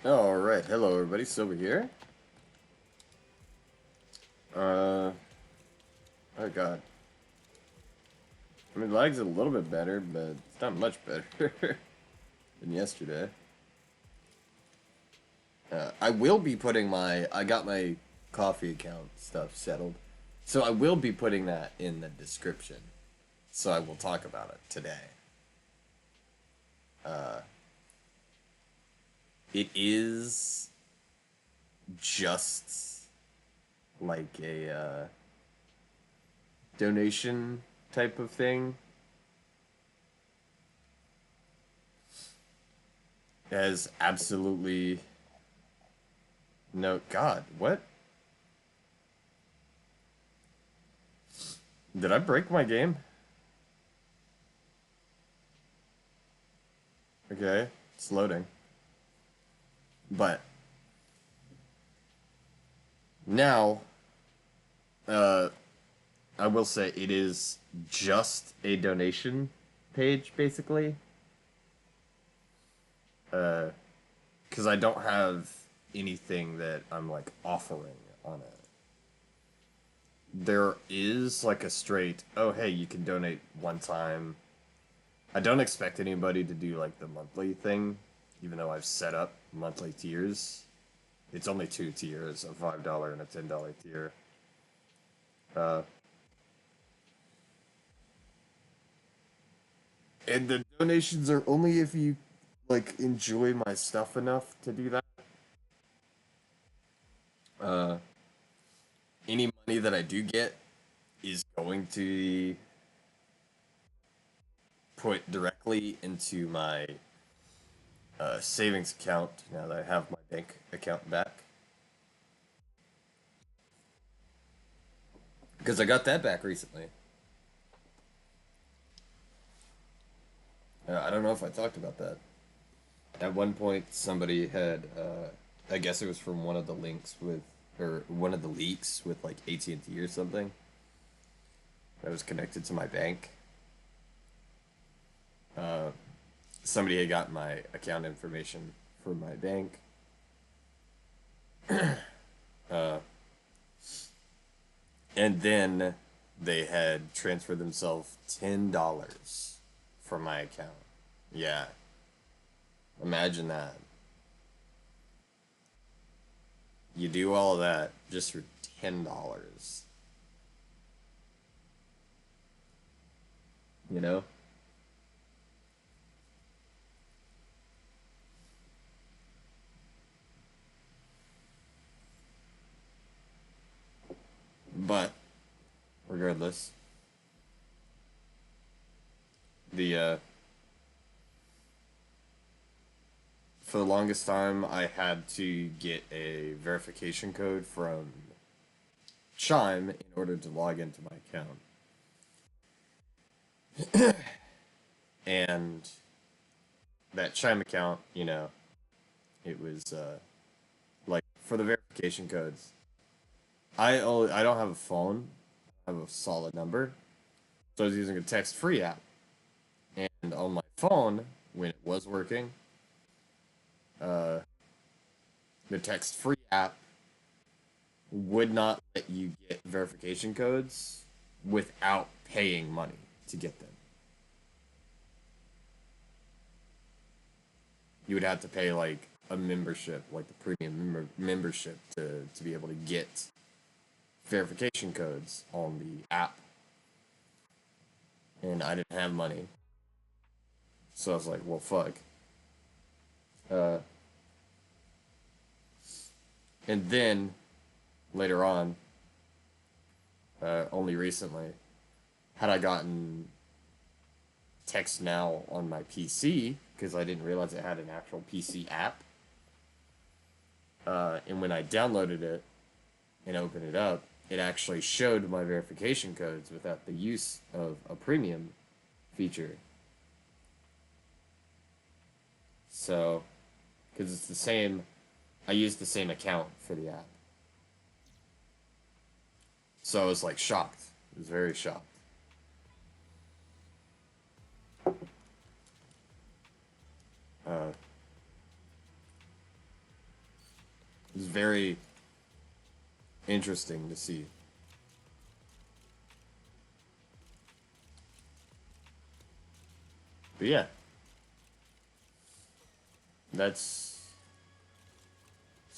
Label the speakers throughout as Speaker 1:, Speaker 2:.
Speaker 1: Alright, hello everybody, Silver here. Oh god. I mean, lag's a little bit better, but it's not much better than yesterday. I will be putting I got my coffee account stuff settled. So I will be putting that in the description. So I will talk about it today. Uh, it is just like a donation type of thing. It has absolutely no God. What? Did I break my game? Okay, it's loading. But now, uh, I will say it is just a donation page, basically. Because I don't have anything that I'm like offering on it. There is like a straight, oh hey, you can donate one time. I don't expect anybody to do like the monthly thing, even though I've set up monthly tiers. It's only two tiers, a $5 and a $10 tier. Uh, and the donations are only if you like enjoy my stuff enough to do that. Uh, any money that I do get is going to be put directly into my savings account now that I have my bank account back. Because I got that back recently. I don't know if I talked about that. At one point, somebody had, I guess it was from one of the links with, or one of the leaks with like AT&T or something. That was connected to my bank. Uh, Somebody had gotten my account information from my bank. Uh, and then they had transferred themselves $10 from my account. Yeah, imagine that. You do all of that just for $10. You know? But regardless, the for the longest time I had to get a verification code from Chime in order to log into my account. And that Chime account, it was like for the verification codes. I don't have a phone. I have a solid number. So I was using a text-free app. And on my phone, when it was working, uh, the text-free app would not let you get verification codes without paying money to get them. You would have to pay like a membership, like the premium membership to be able to get verification codes on the app. And I didn't have money. So I was like, well, fuck. Uh, and then later on, only recently, had I gotten Text Now on my PC, because I didn't realize it had an actual PC app. And when I downloaded it and opened it up, it actually showed my verification codes without the use of a premium feature. So, because it's the same, I used the same account for the app. So I was like shocked. I was very shocked. Uh, It's very interesting to see. But yeah, that's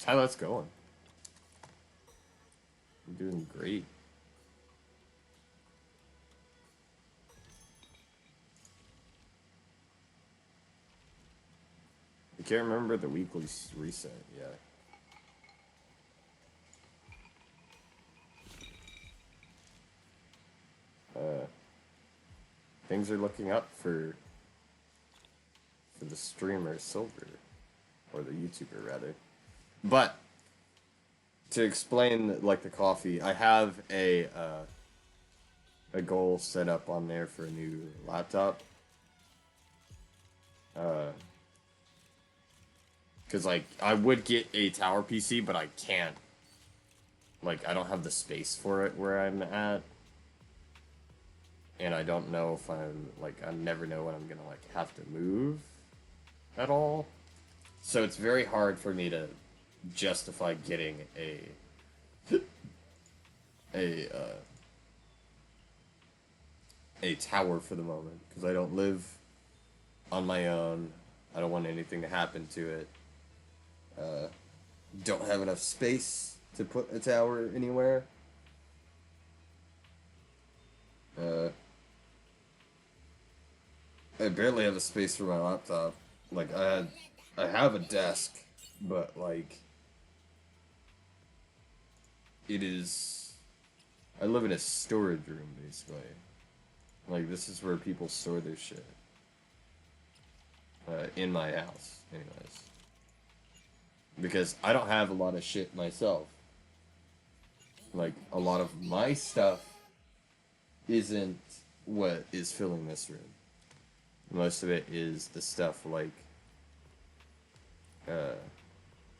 Speaker 1: how that's going. I'm doing great. I can't remember the weekly reset. Yeah. Uh, things are looking up for the streamer Silver, or the YouTuber rather. But to explain like the coffee, I have a goal set up on there for a new laptop. Because like I would get a tower PC, but I can't. Like I don't have the space for it where I'm at, and I don't know if I'm like I never know when I'm gonna like have to move at all. So it's very hard for me to justify getting a uh, a tower for the moment because I don't live on my own. I don't want anything to happen to it. Don't have enough space to put a tower anywhere. Uh, I barely have a space for my laptop. Like I have a desk, but like it is. I live in a storage room basically. Like this is where people store their shit. In my house, anyways. Because I don't have a lot of shit myself. Like a lot of my stuff isn't what is filling this room. Most of it is the stuff like uh,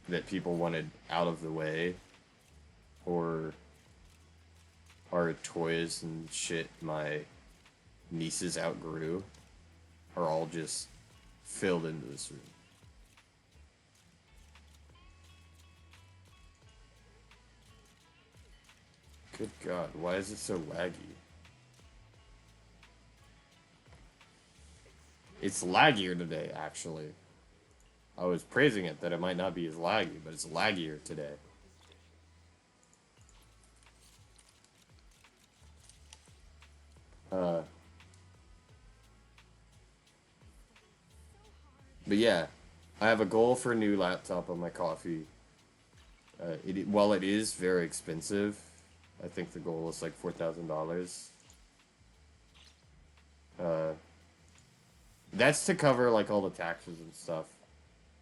Speaker 1: that people wanted out of the way, or are toys and shit my nieces outgrew, are all just filled into this room. Good God, why is it so laggy? It's laggier today, actually. I was praising it that it might not be as laggy, but it's laggier today. Uh, but yeah, I have a goal for a new laptop on my coffee. While it is very expensive, I think the goal is like $4,000. Uh, that's to cover like all the taxes and stuff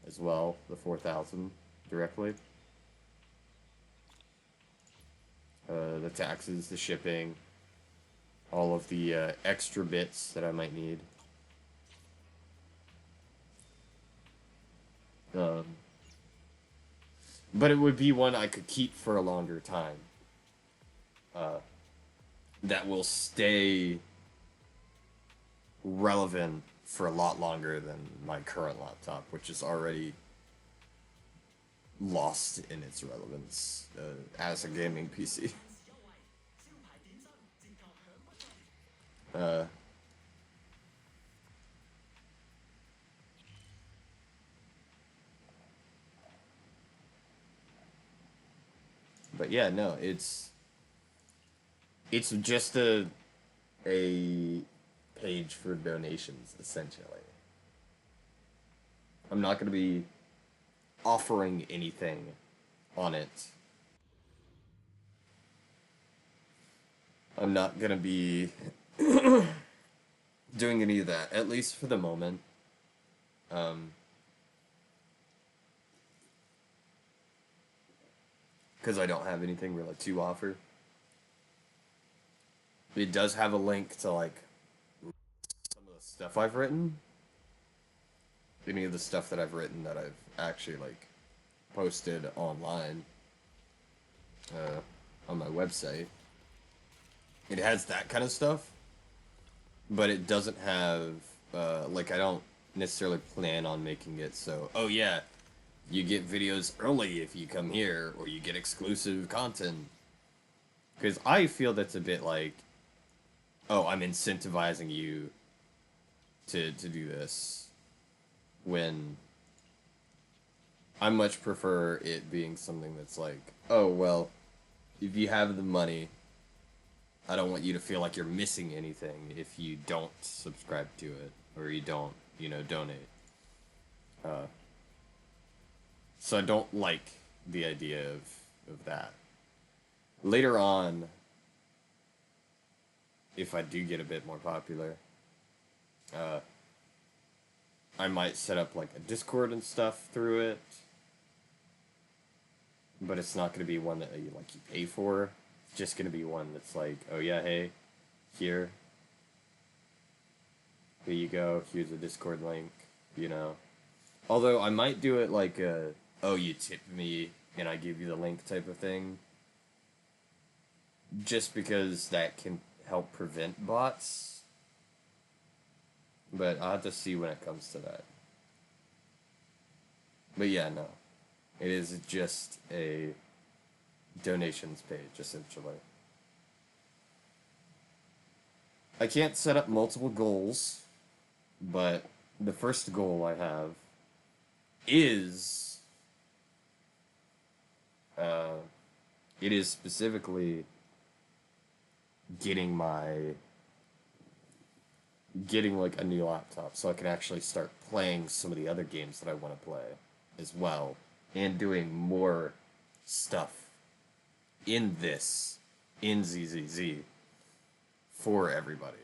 Speaker 1: as well. The 4,000 directly. The taxes, the shipping, all of the extra bits that I might need. Um, but it would be one I could keep for a longer time. That will stay relevant for a lot longer than my current laptop, which is already lost in its relevance as a gaming PC. Uh, but yeah, no, it's just a page for donations essentially. I'm not going to be offering anything on it. I'm not going to be doing any of that, at least for the moment. Um, because I don't have anything really to offer. It does have a link to like some of the stuff I've written. Any of the stuff that I've written that I've actually like posted online on my website. It has that kind of stuff, but it doesn't have like I don't necessarily plan on making it so. Oh yeah, you get videos early if you come here, or you get exclusive content. Because I feel that's a bit like, oh, I'm incentivizing you to do this, when I much prefer it being something that's like, oh, well, if you have the money, I don't want you to feel like you're missing anything if you don't subscribe to it, or you don't, donate. Uh, so I don't like the idea of that. Later on, if I do get a bit more popular, uh, I might set up like a Discord and stuff through it, but it's not going to be one that you pay for. It's just going to be one that's like, oh yeah, hey, here you go. Here's a Discord link. Although I might do it like a, oh, you tip me and I give you the link type of thing, just because that can help prevent bots. But I'll have to see when it comes to that. But yeah, no. It is just a donations page, essentially. I can't set up multiple goals, but the first goal I have is, it is specifically getting like a new laptop so I can actually start playing some of the other games that I want to play as well, and doing more stuff in ZZZ for everybody.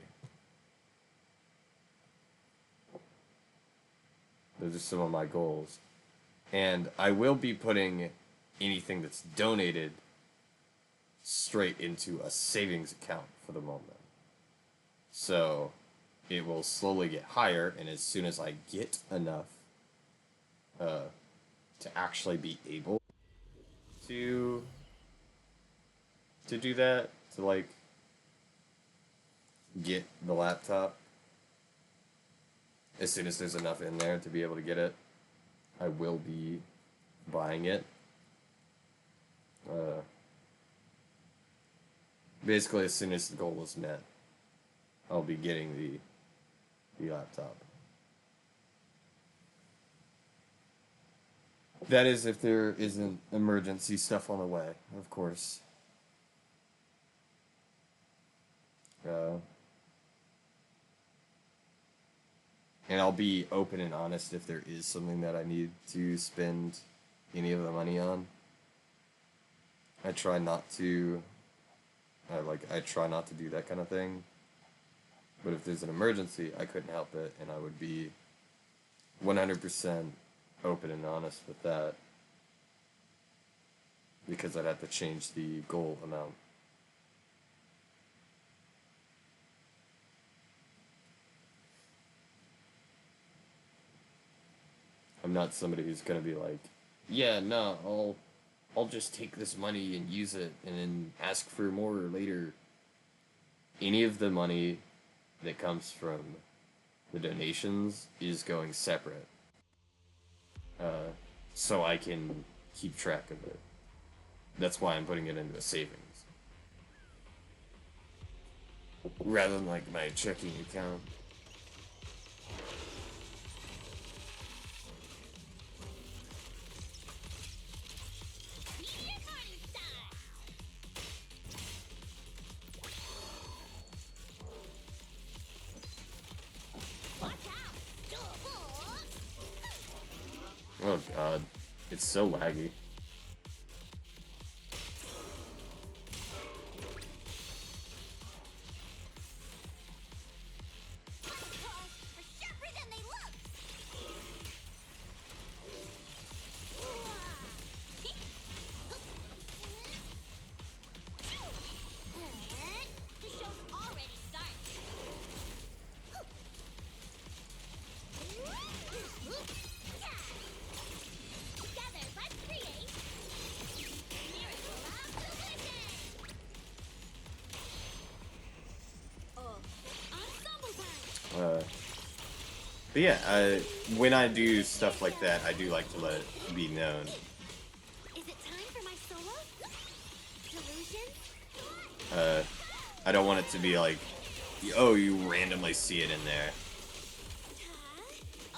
Speaker 1: Those are some of my goals. And I will be putting anything that's donated straight into a savings account for the moment. So it will slowly get higher, and as soon as I get enough to actually be able to do that, to like get the laptop, as soon as there's enough in there to be able to get it, I will be buying it. Basically, as soon as the goal is met, I'll be getting the laptop. That is if there isn't emergency stuff on the way, of course. And I'll be open and honest if there is something that I need to spend any of the money on. I try not to do that kind of thing. But if there's an emergency, I couldn't help it, and I would be 100% open and honest with that, because I'd have to change the goal amount. I'm not somebody who's gonna be like, yeah, no, I'll just take this money and use it and then ask for more later. Any of the money that comes from the donations is going separate, so I can keep track of it. That's why I'm putting it into a savings, rather than like my checking account. Oh god, it's so laggy.
Speaker 2: Together, let's create
Speaker 1: But yeah, when I do stuff like that, I do like to let it be known.
Speaker 2: Is it time for my solo? Delusion?
Speaker 1: Uh, I don't want it to be like, oh, you randomly see it in there.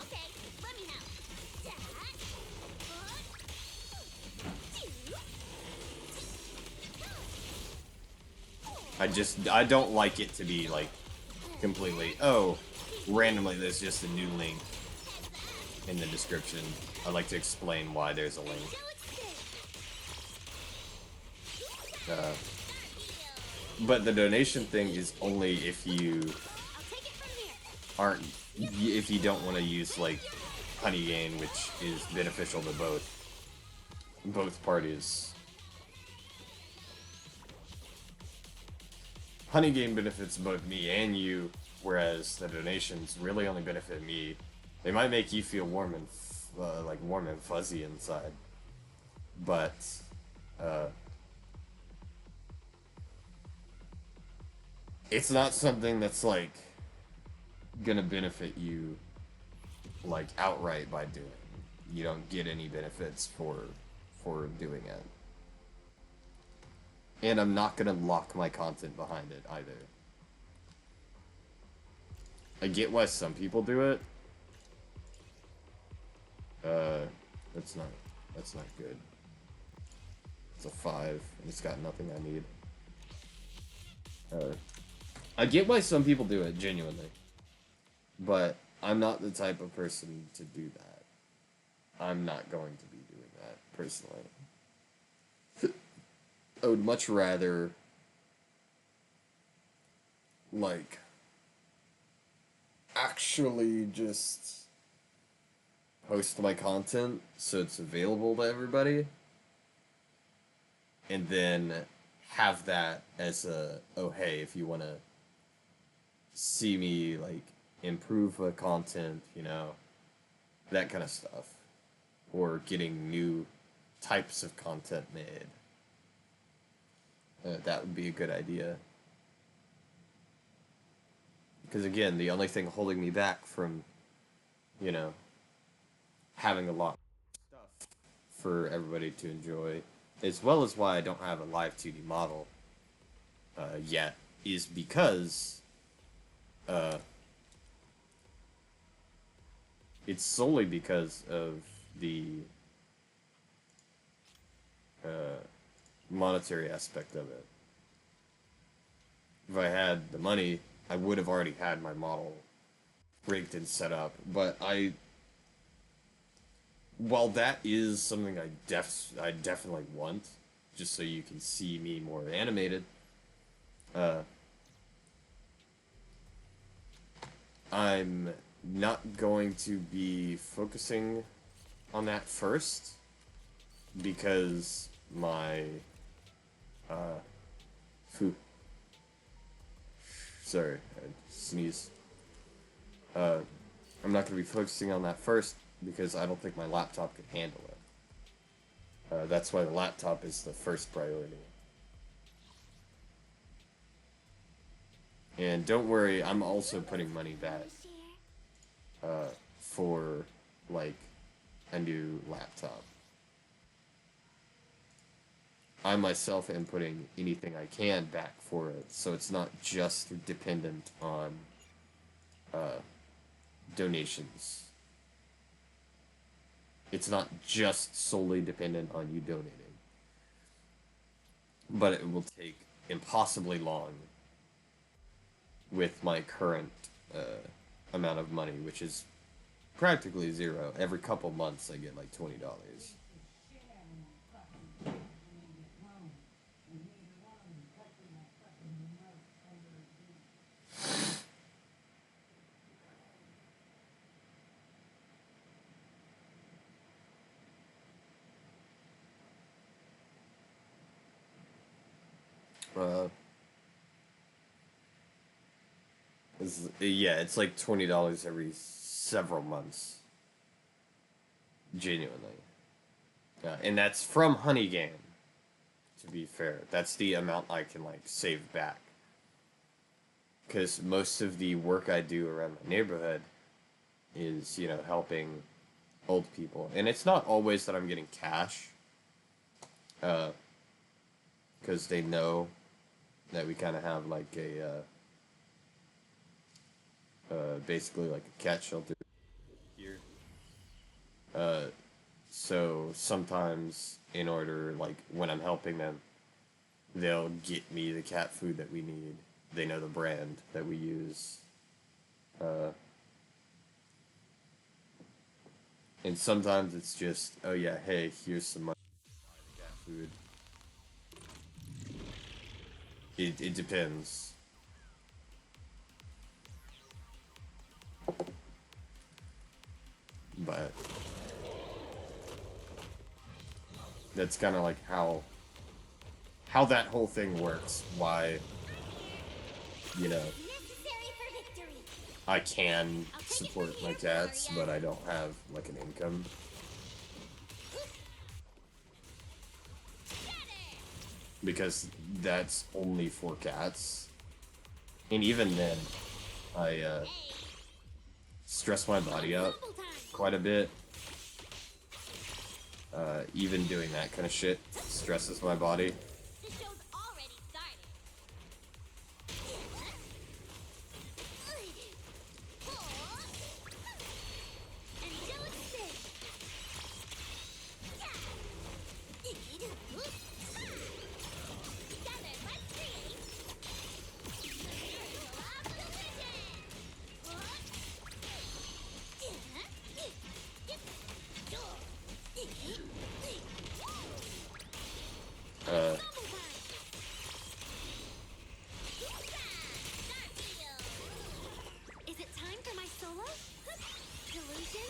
Speaker 2: Okay, let me know.
Speaker 1: I don't like it to be like completely, oh, randomly there's just a new link in the description. I like to explain why there's a link. Uh, but the donation thing is only if you aren't, if you don't want to use like honey gain, which is beneficial to both parties. Honey gain benefits both me and you, whereas the donations really only benefit me. They might make you feel warm and like warm and fuzzy inside, but uh, it's not something that's like gonna benefit you like outright by doing. You don't get any benefits for doing it. And I'm not gonna lock my content behind it either. I get why some people do it. Uh, that's not good. It's a 5, and it's got nothing I need. I get why some people do it, genuinely. But I'm not the type of person to do that. I'm not going to be doing that, personally. I would much rather, like, actually just post my content so it's available to everybody, and then have that as a, oh hey, if you want to see me like improve the content, you know, that kind of stuff, or getting new types of content made. That would be a good idea. Because again, the only thing holding me back from, you know, having a lot of stuff for everybody to enjoy, as well as why I don't have a live 2D model yet, is because uh, it's solely because of the uh, monetary aspect of it. If I had the money, I would have already had my model rigged and set up. But while that is something I definitely want, just so you can see me more animated, uh, I'm not going to be focusing on that first because my phew, sorry, I sneezed. I'm not going to be focusing on that first because I don't think my laptop could handle it. That's why the laptop is the first priority. And don't worry, I'm also putting money back for like a new laptop. I myself am putting anything I can back for it, so it's not just dependent on donations. It's not just solely dependent on you donating. But it will take impossibly long with my current amount of money, which is practically zero. Every couple months I get like $20. Uh, yeah, it's like $20 every several months. Genuinely. And that's from Honey Game, to be fair. That's the amount I can like save back. Because most of the work I do around my neighborhood is, helping old people. And it's not always that I'm getting cash, uh, because they know that we kind of have like basically like a cat shelter here. Uh, so sometimes, in order, like when I'm helping them, they'll get me the cat food that we need. They know the brand that we use. Uh, and sometimes it's just, oh yeah, hey, here's some money for cat food. It depends. But that's kind of like how that whole thing works. Why, you know,
Speaker 2: Necessary for victory.
Speaker 1: I can
Speaker 2: I'll take it from
Speaker 1: support my
Speaker 2: here,
Speaker 1: cats,
Speaker 2: Gloria.
Speaker 1: but I don't have like an income because that's only for cats. And even then, I stress my body out
Speaker 2: Rumble time.
Speaker 1: quite a bit. Even doing that kind of shit stresses my body.
Speaker 2: The show's already started. Angelic spin. Together, let's create. Circle of
Speaker 1: Uh,
Speaker 2: Is it time for my solo? Delusion?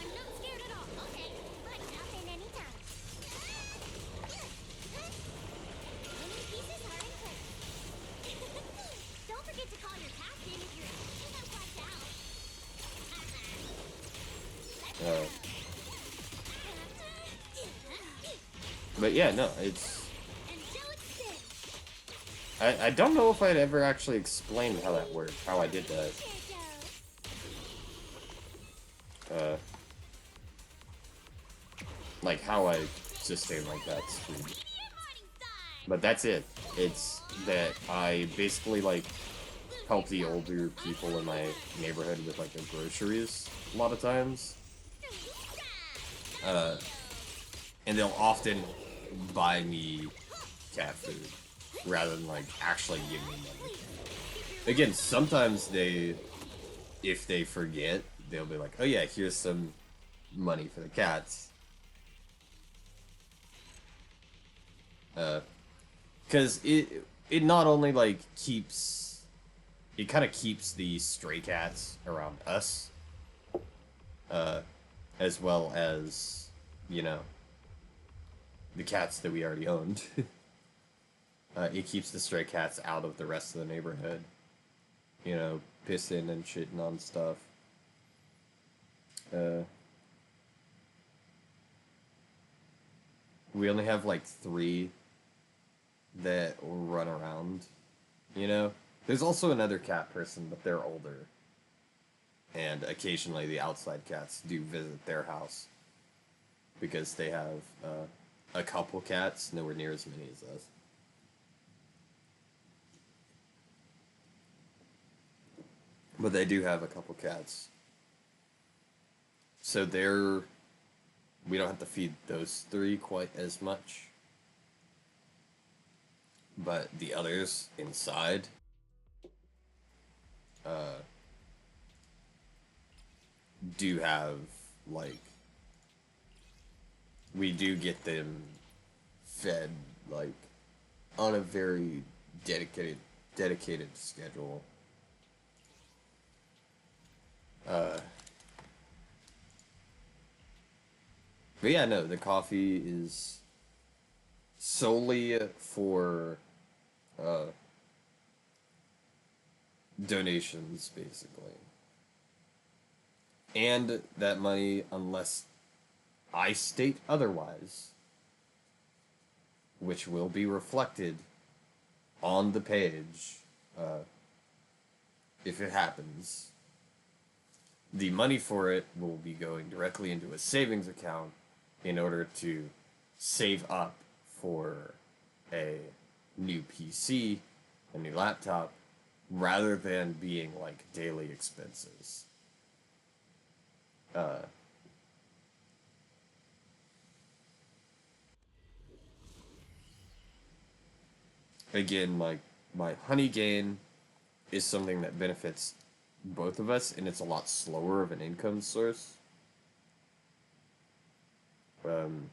Speaker 2: I'm not scared at all. Okay, but nothing anytime. Winning pieces are in place. Don't forget to call your captain if you're not wiped out.
Speaker 1: uh, but yeah, no, it's.
Speaker 2: Angelic spin.
Speaker 1: I don't know if I'd ever actually explained how that worked, how I did that. Uh, like how I sustain my cat's food. But that's it. It's that I basically like help the older people in my neighborhood with like the groceries a lot of times. Uh, and they'll often buy me cat food rather than like actually give me money. Again, sometimes if they forget, they'll be like, "Oh yeah, here's some money for the cats." Because it not only like it kind of keeps the stray cats around us, uh, as well as you know the cats that we already owned. It keeps the stray cats out of the rest of the neighborhood. Pissing and shitting on stuff. Uh, we only have like three that run around. There's also another cat person, but they're older. And occasionally the outside cats do visit their house because they have a couple cats, nowhere near as many as us. But they do have a couple cats. So we don't have to feed those three quite as much. But the others inside, uh, do have, like, we do get them fed, like, on a very dedicated schedule. Uh, but yeah, no, the coffee is solely for uh, donations, basically. And that money, unless I state otherwise, which will be reflected on the page, if it happens, the money for it will be going directly into a savings account in order to save up for a new PC, a new laptop, rather than being like daily expenses. Uh, Again, like my honey gain is something that benefits both of us, and it's a lot slower of an income source. Um,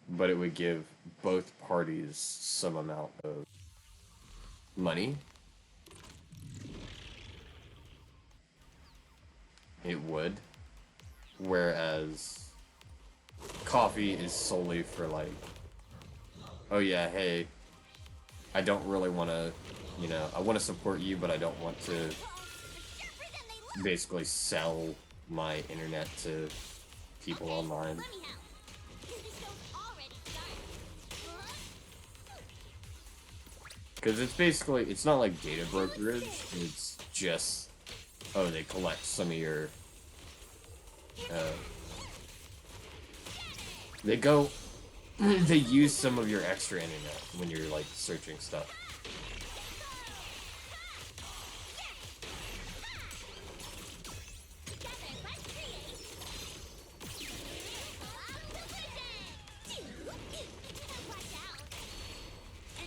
Speaker 1: but it would give both parties some amount of money. It would. Whereas coffee is solely for like, oh yeah, hey, I don't really want to, I want to support you, but I don't want to basically sell my internet to people online. Because it's basically, it's not like data brokerage, it's just, oh, they collect some of your, they go, they use some of your extra internet when you're like searching stuff.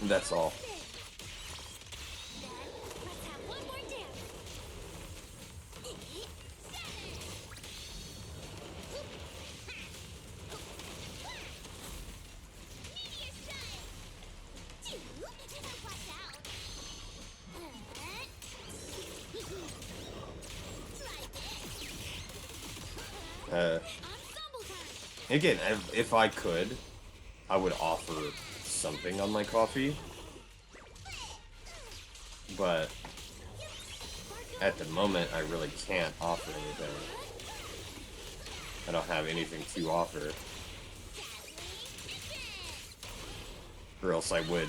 Speaker 1: That's all. Again, if I could, I would offer something on my coffee, but at the moment, I really can't offer anything. I don't have anything to offer, or else I would,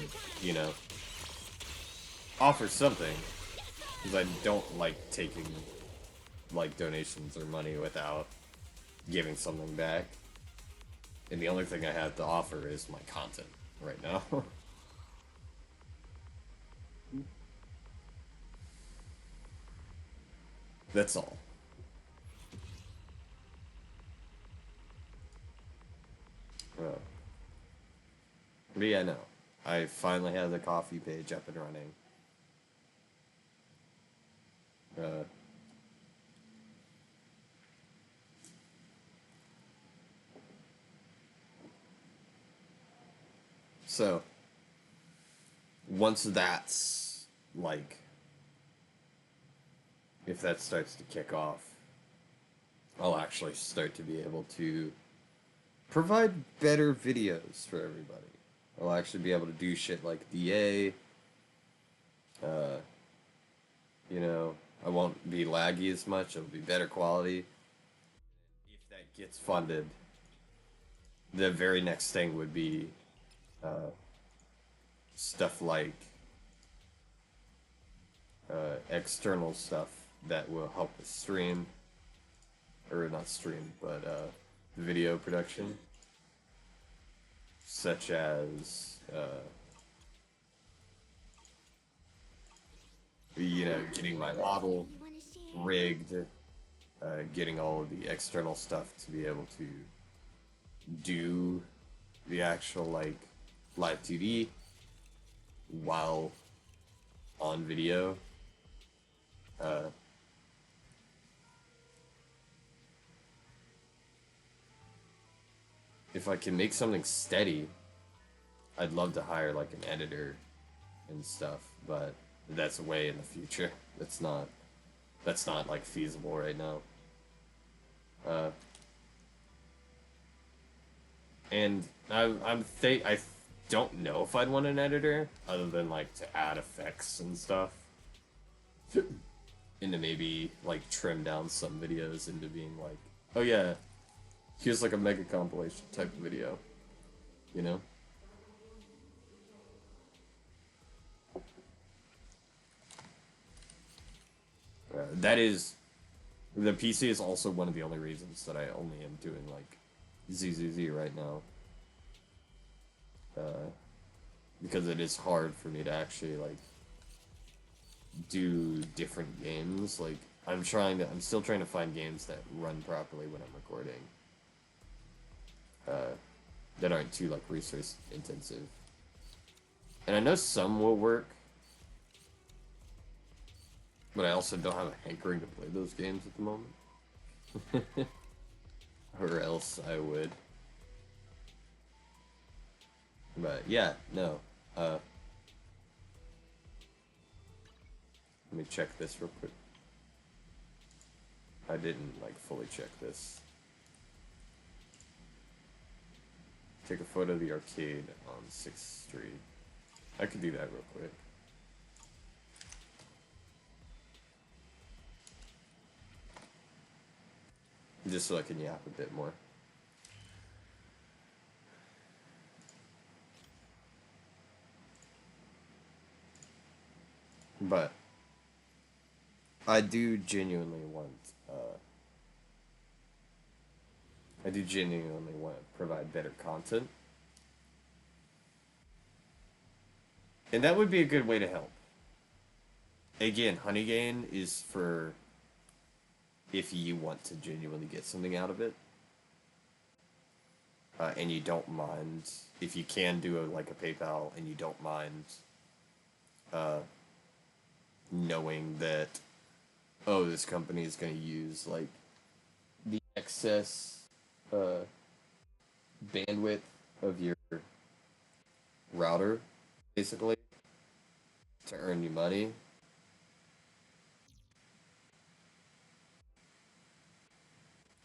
Speaker 1: offer something, because I don't like taking, like, donations or money without giving something back. And the only thing I have to offer is my content right now. That's all. But yeah, no. I finally have the coffee page up and running. So, once that's, like, if that starts to kick off, I'll actually start to be able to provide better videos for everybody. I'll actually be able to do shit like DA. I won't be laggy as much. It'll be better quality. If that gets funded, the very next thing would be stuff like external stuff that will help with stream, or not stream, but video production, such as getting my model rigged, getting all of the external stuff to be able to do the actual like live 2D while on video. If I can make something steady, I'd love to hire like an editor and stuff, but that's way in the future. That's not like feasible right now. And I don't know if I'd want an editor other than like to add effects and stuff, and to maybe like trim down some videos into being like, oh yeah, here's like a mega compilation type of video, you know? That is the PC is also one of the only reasons that I only am doing like ZZZ right now. Because it is hard for me to actually like do different games. Like I'm still trying to find games that run properly when I'm recording. That aren't too like resource intensive. And I know some will work, but I also don't have a hankering to play those games at the moment. Or else I would. But yeah, no. Let me check this real quick. I didn't like fully check this. Take a photo of the arcade on 6th Street. I could do that real quick. Just so I can yap a bit more. But I do genuinely want to provide better content. And that would be a good way to help. Again, Honey Gain is for if you want to genuinely get something out of it. And you don't mind, if you can do like a PayPal and you don't mind knowing that, oh, this company is going to use like the excess bandwidth of your router, basically, to earn you money.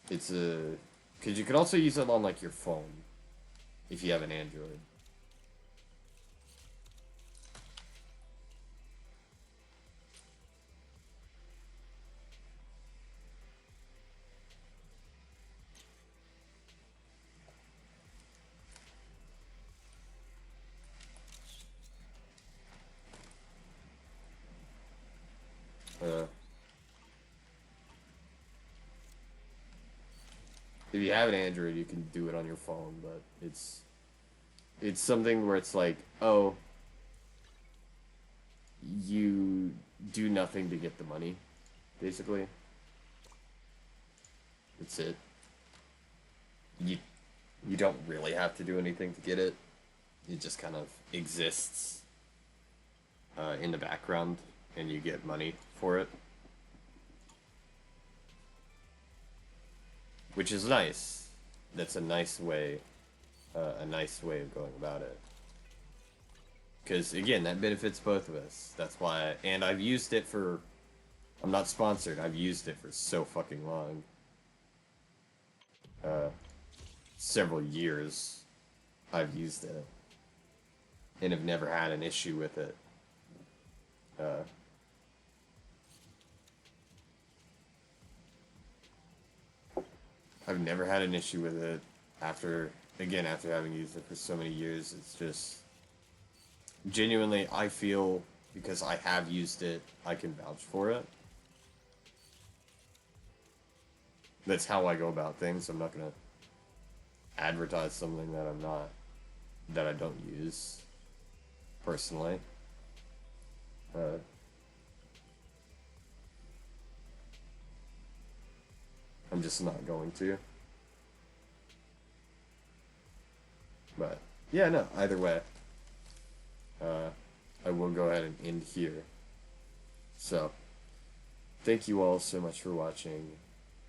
Speaker 1: It's a, because you could also use it on like your phone if you have an Android. Uh, if you have an Android, you can do it on your phone, but it's something where it's like, oh, you do nothing to get the money, basically. That's it. You you don't really have to do anything to get it. It just kind of exists in the background, and you get money for it, which is nice. That's a nice way of going about it. Because again, that benefits both of us. That's why, and I've used it for. I'm not sponsored. I've used it for so fucking long. Several years, I've used it, and have never had an issue with it. Uh, I've never had an issue with it after having used it for so many years. It's just genuinely, I feel because I have used it, I can vouch for it. That's how I go about things. I'm not gonna advertise something that I don't use personally. Uh, I'm just not going to. But yeah, no. Either way, I will go ahead and end here. So, thank you all so much for watching.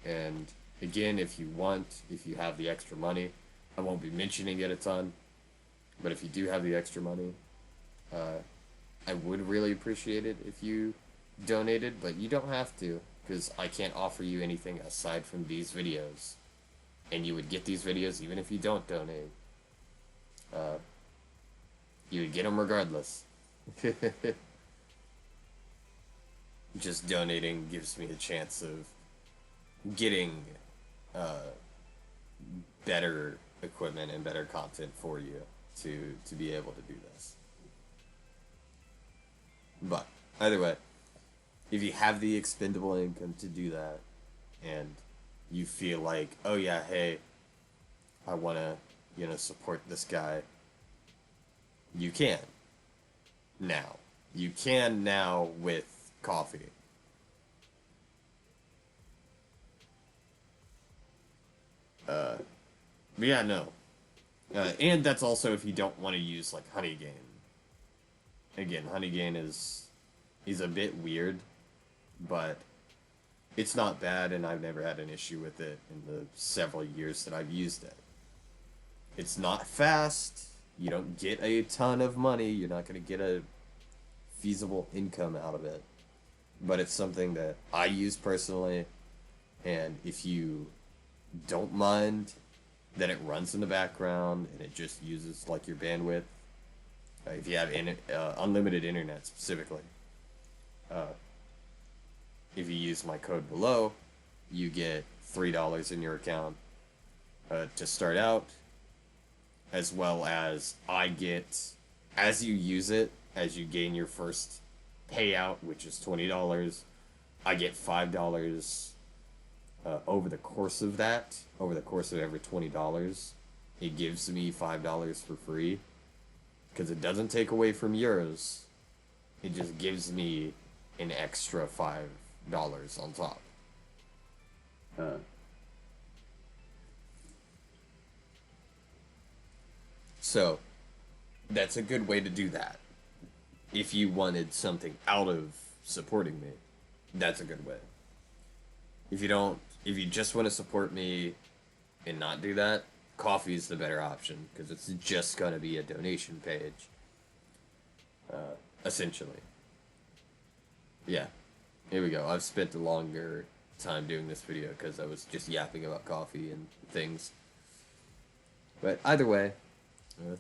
Speaker 1: And again, if you have the extra money, I won't be mentioning it a ton, but if you do have the extra money, I would really appreciate it if you donated, but you don't have to, because I can't offer you anything aside from these videos. And you would get these videos even if you don't donate. You would get them regardless. Just donating gives me a chance of getting better equipment and better content for you to be able to do this. But either way, if you have the expendable income to do that, and you feel like, oh yeah, hey, I want to, support this guy, you can now. You can now with coffee. But yeah, no. And that's also if you don't want to use like honey gain. Again, honey gain is a bit weird, but it's not bad, and I've never had an issue with it in the several years that I've used it. It's not fast. You don't get a ton of money. You're not going to get a feasible income out of it. But it's something that I use personally, and if you don't mind that it runs in the background and it just uses like your bandwidth, if you have unlimited internet specifically, uh, if you use my code below, you get $3 in your account to start out, as well as I get, as you use it, as you gain your first payout, which is $20, I get $5 over the course of that. Over the course of every $20, it gives me $5 for free because it doesn't take away from yours. It just gives me an extra $5 on top. So that's a good way to do that. If you wanted something out of supporting me, that's a good way. If you don't, if you just want to support me and not do that, coffee is the better option because it's just gonna be a donation page, essentially. Yeah, here we go. I've spent a longer time doing this video because I was just yapping about coffee and things. But either way,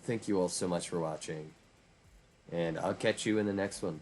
Speaker 1: thank you all so much for watching, and I'll catch you in the next one.